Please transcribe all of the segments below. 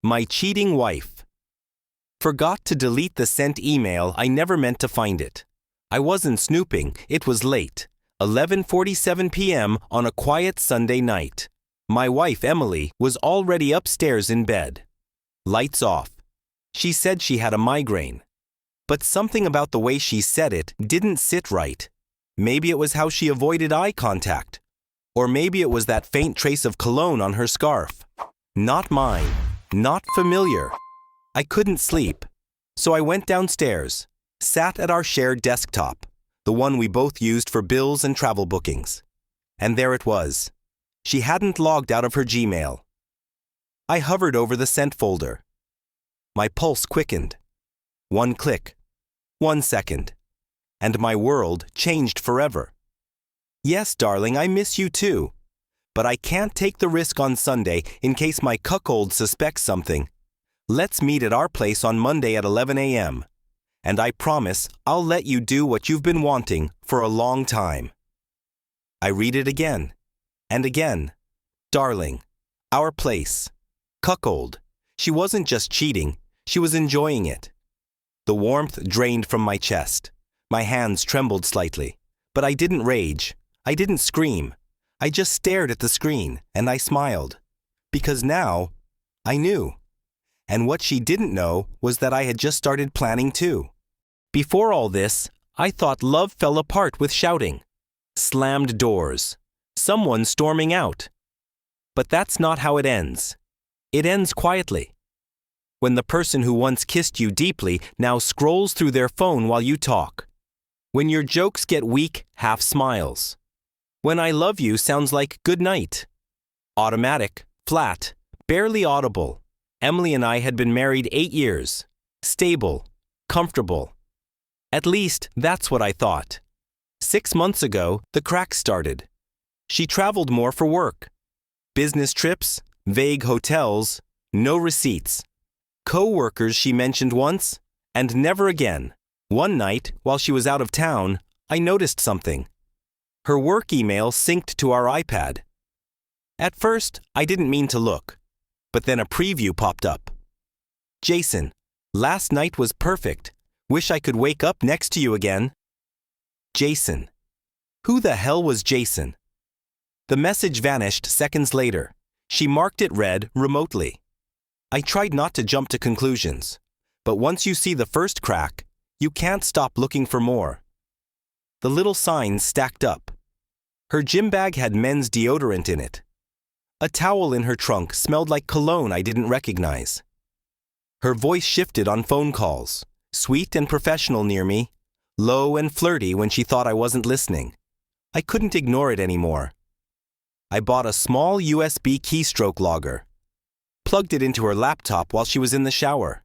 My cheating wife. Forgot to delete the sent email. I never meant to find it. I wasn't snooping. It was late. 11:47 p.m. on a quiet Sunday night. My wife, Emily, was already upstairs in bed. Lights off. She said she had a migraine. But something about the way she said it didn't sit right. Maybe it was how she avoided eye contact. Or maybe it was that faint trace of cologne on her scarf. Not mine. Not familiar. I couldn't sleep. So I went downstairs, sat at our shared desktop, the one we both used for bills and travel bookings. And there it was. She hadn't logged out of her Gmail. I hovered over the sent folder. My pulse quickened. 1 click. 1 second. And my world changed forever. Yes, darling, I miss you too. But I can't take the risk on Sunday in case my cuckold suspects something. Let's meet at our place on Monday at 11 a.m. And I promise I'll let you do what you've been wanting for a long time. I read it again. And again. Darling. Our place. Cuckold. She wasn't just cheating. She was enjoying it. The warmth drained from my chest. My hands trembled slightly. But I didn't rage. I didn't scream. I just stared at the screen, and I smiled. Because now, I knew. And what she didn't know was that I had just started planning too. Before all this, I thought love fell apart with shouting. Slammed doors. Someone storming out. But that's not how it ends. It ends quietly. When the person who once kissed you deeply now scrolls through their phone while you talk. When your jokes get weak, half smiles. When I love you sounds like good night. Automatic, flat, barely audible. Emily and I had been married 8 years. Stable, comfortable. At least, that's what I thought. 6 months ago, the cracks started. She traveled more for work. Business trips, vague hotels, no receipts. Co-workers she mentioned once, and never again. One night, while she was out of town, I noticed something. Her work email synced to our iPad. At first, I didn't mean to look, but then a preview popped up. Jason, last night was perfect. Wish I could wake up next to you again. Jason. Who the hell was Jason? The message vanished seconds later. She marked it read remotely. I tried not to jump to conclusions, but once you see the first crack, you can't stop looking for more. The little signs stacked up. Her gym bag had men's deodorant in it. A towel in her trunk smelled like cologne I didn't recognize. Her voice shifted on phone calls, sweet and professional near me, low and flirty when she thought I wasn't listening. I couldn't ignore it anymore. I bought a small USB keystroke logger, plugged it into her laptop while she was in the shower.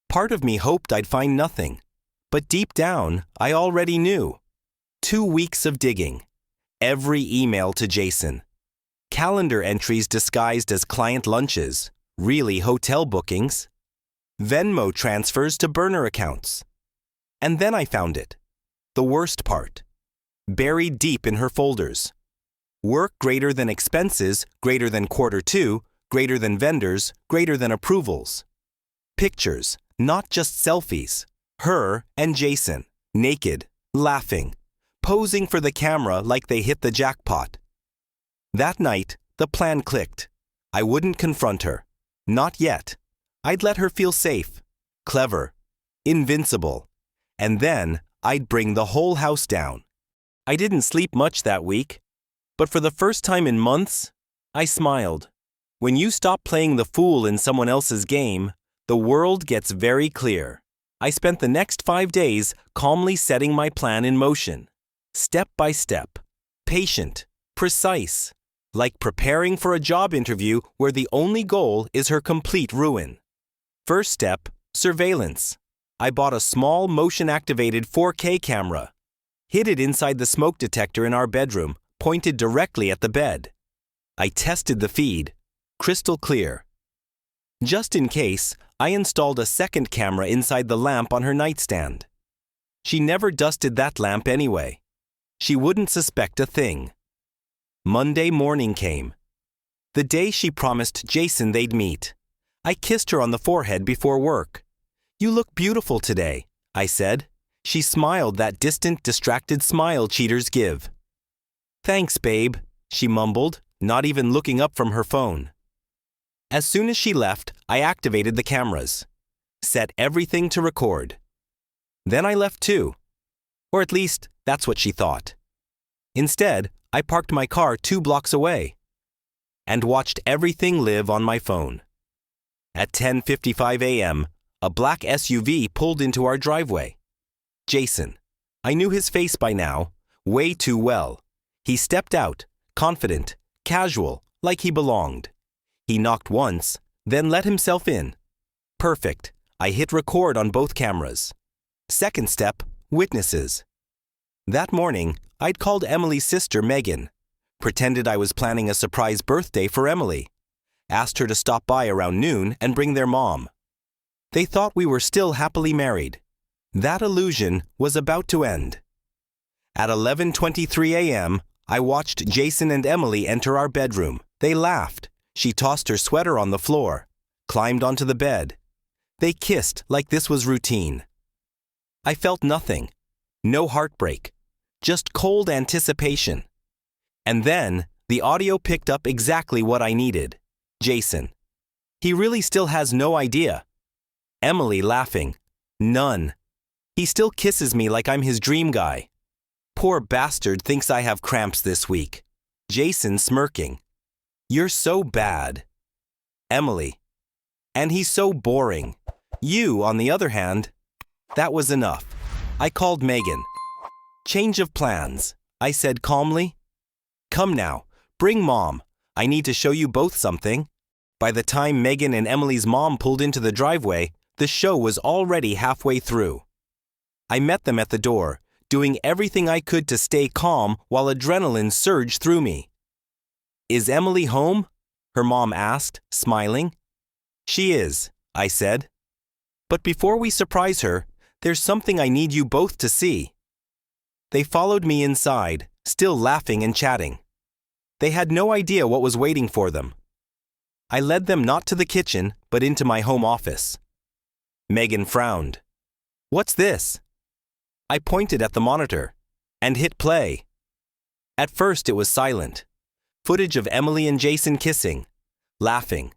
Part of me hoped I'd find nothing, but deep down, I already knew. 2 weeks of digging. Every email to Jason. Calendar entries disguised as client lunches, really hotel bookings. Venmo transfers to burner accounts. And then I found it. The worst part. Buried deep in her folders. Work greater than expenses, greater than Q2, greater than vendors, greater than approvals. Pictures, not just selfies. Her and Jason, naked, laughing, posing for the camera like they hit the jackpot. That night, the plan clicked. I wouldn't confront her. Not yet. I'd let her feel safe, clever, invincible. And then I'd bring the whole house down. I didn't sleep much that week, but for the first time in months, I smiled. When you stop playing the fool in someone else's game, the world gets very clear. I spent the next 5 days calmly setting my plan in motion. Step by step. Patient. Precise. Like preparing for a job interview where the only goal is her complete ruin. First step, surveillance. I bought a small motion-activated 4K camera. Hid it inside the smoke detector in our bedroom, pointed directly at the bed. I tested the feed. Crystal clear. Just in case, I installed a second camera inside the lamp on her nightstand. She never dusted that lamp anyway. She wouldn't suspect a thing. Monday morning came. The day she promised Jason they'd meet. I kissed her on the forehead before work. "You look beautiful today," I said. She smiled that distant, distracted smile cheaters give. "Thanks, babe," she mumbled, not even looking up from her phone. As soon as she left, I activated the cameras, set everything to record. Then I left too. Or at least, that's what she thought. Instead, I parked my car 2 blocks away and watched everything live on my phone. At 10:55 a.m., a black SUV pulled into our driveway. Jason. I knew his face by now, way too well. He stepped out, confident, casual, like he belonged. He knocked once, then let himself in. Perfect. I hit record on both cameras. Second step, witnesses. That morning, I'd called Emily's sister Megan, pretended I was planning a surprise birthday for Emily, asked her to stop by around noon and bring their mom. They thought we were still happily married. That illusion was about to end. At 11:23 a.m., I watched Jason and Emily enter our bedroom. They laughed. She tossed her sweater on the floor, climbed onto the bed. They kissed like this was routine. I felt nothing. No heartbreak. Just cold anticipation. And then, the audio picked up exactly what I needed. Jason. He really still has no idea. Emily laughing. None. He still kisses me like I'm his dream guy. Poor bastard thinks I have cramps this week. Jason smirking. You're so bad. Emily. And he's so boring. You, on the other hand. That was enough. I called Megan. Change of plans, I said calmly. Come now, bring Mom. I need to show you both something. By the time Megan and Emily's mom pulled into the driveway, the show was already halfway through. I met them at the door, doing everything I could to stay calm while adrenaline surged through me. Is Emily home? Her mom asked, smiling. She is, I said. But before we surprise her, there's something I need you both to see. They followed me inside, still laughing and chatting. They had no idea what was waiting for them. I led them not to the kitchen, but into my home office. Megan frowned. What's this? I pointed at the monitor and hit play. At first it was silent. Footage of Emily and Jason kissing, laughing,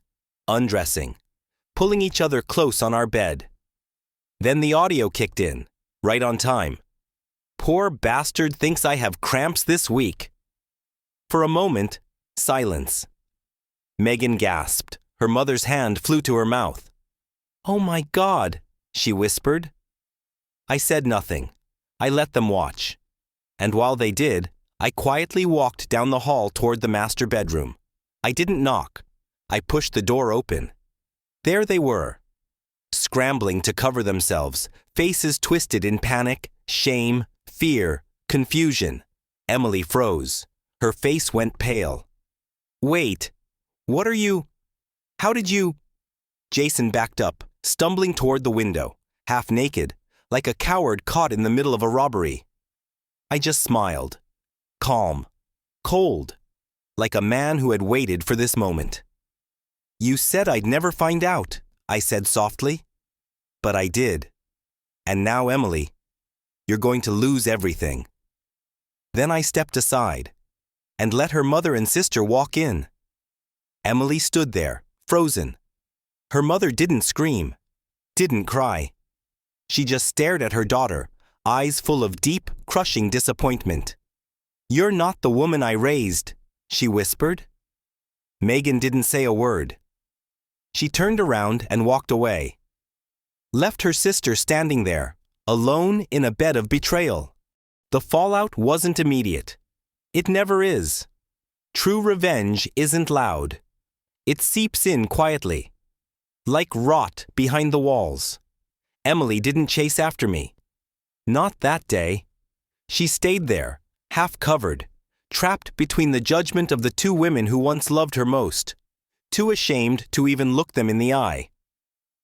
undressing, pulling each other close on our bed. Then the audio kicked in, right on time. Poor bastard thinks I have cramps this week. For a moment, silence. Megan gasped. Her mother's hand flew to her mouth. Oh my God, she whispered. I said nothing. I let them watch. And while they did, I quietly walked down the hall toward the master bedroom. I didn't knock. I pushed the door open. There they were, scrambling to cover themselves, faces twisted in panic, shame, fear, confusion. Emily froze. Her face went pale. Wait, what are you? How did you? Jason backed up, stumbling toward the window, half naked, like a coward caught in the middle of a robbery. I just smiled. Calm, cold, like a man who had waited for this moment. You said I'd never find out, I said softly. But I did. And now, Emily, you're going to lose everything. Then I stepped aside and let her mother and sister walk in. Emily stood there, frozen. Her mother didn't scream, didn't cry. She just stared at her daughter, eyes full of deep, crushing disappointment. You're not the woman I raised, she whispered. Megan didn't say a word. She turned around and walked away. Left her sister standing there, alone in a bed of betrayal. The fallout wasn't immediate. It never is. True revenge isn't loud. It seeps in quietly, like rot behind the walls. Emily didn't chase after me. Not that day. She stayed there, half covered, trapped between the judgment of the two women who once loved her most, too ashamed to even look them in the eye.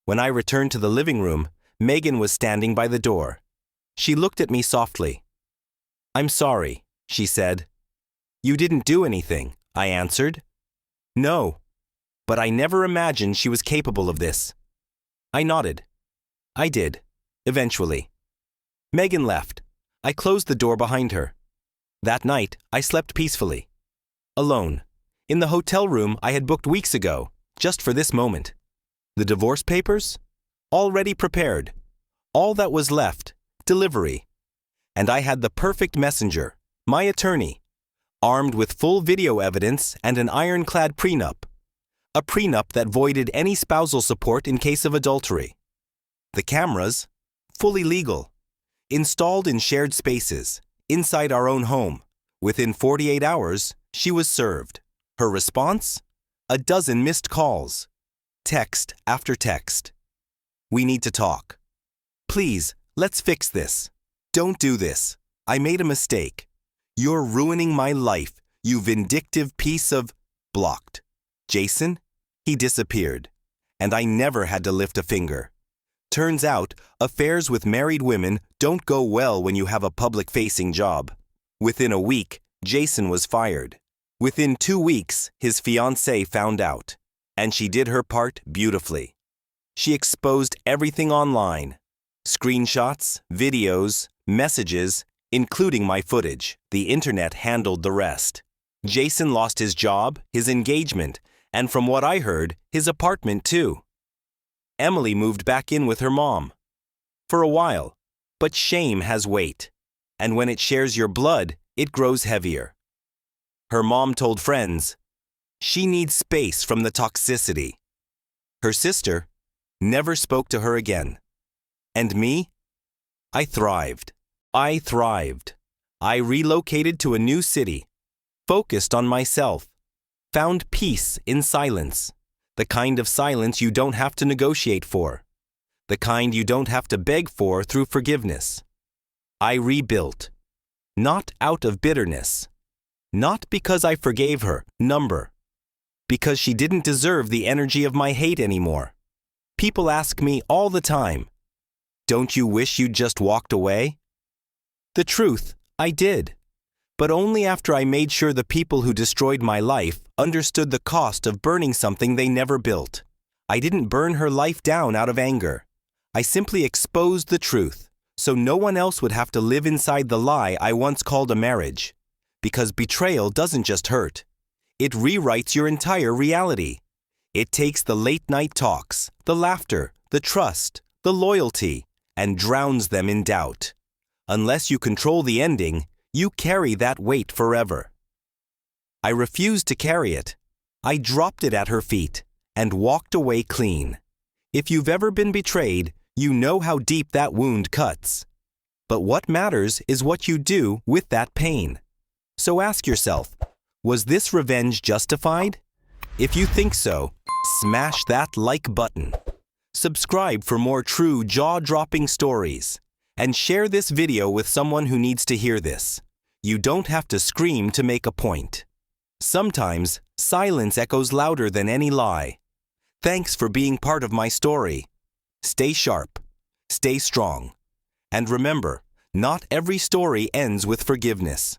When I returned to the living room, Megan was standing by the door. She looked at me softly. I'm sorry, she said. You didn't do anything, I answered. No. But I never imagined she was capable of this. I nodded. I did. Eventually. Megan left. I closed the door behind her. That night, I slept peacefully. Alone. In the hotel room I had booked weeks ago, just for this moment. The divorce papers? Already prepared. All that was left, delivery. And I had the perfect messenger, my attorney, armed with full video evidence and an ironclad prenup. A prenup that voided any spousal support in case of adultery. The cameras, fully legal, installed in shared spaces, inside our own home. Within 48 hours, she was served. Her response? A dozen missed calls. Text after text. We need to talk. Please, let's fix this. Don't do this. I made a mistake. You're ruining my life, you vindictive piece of... Blocked. Jason? He disappeared. And I never had to lift a finger. Turns out, affairs with married women don't go well when you have a public-facing job. Within a week, Jason was fired. Within 2 weeks, his fiancée found out. And she did her part beautifully. She exposed everything online. Screenshots, videos, messages, including my footage. The internet handled the rest. Jason lost his job, his engagement, and from what I heard, his apartment too. Emily moved back in with her mom. For a while. But shame has weight. And when it shares your blood, it grows heavier. Her mom told friends, she needs space from the toxicity. Her sister never spoke to her again. And me? I thrived. I relocated to a new city, focused on myself, found peace in silence, the kind of silence you don't have to negotiate for, the kind you don't have to beg for through forgiveness. I rebuilt, not out of bitterness, not because I forgave her, because she didn't deserve the energy of my hate anymore. People ask me all the time, don't you wish you'd just walked away? The truth, I did. But only after I made sure the people who destroyed my life understood the cost of burning something they never built. I didn't burn her life down out of anger. I simply exposed the truth, so no one else would have to live inside the lie I once called a marriage. Because betrayal doesn't just hurt. It rewrites your entire reality. It takes the late-night talks, the laughter, the trust, the loyalty, and drowns them in doubt. Unless you control the ending, you carry that weight forever. I refused to carry it. I dropped it at her feet and walked away clean. If you've ever been betrayed, you know how deep that wound cuts. But what matters is what you do with that pain. So ask yourself, was this revenge justified? If you think so, smash that like button. Subscribe for more true jaw-dropping stories. And share this video with someone who needs to hear this. You don't have to scream to make a point. Sometimes, silence echoes louder than any lie. Thanks for being part of my story. Stay sharp. Stay strong. And remember, not every story ends with forgiveness.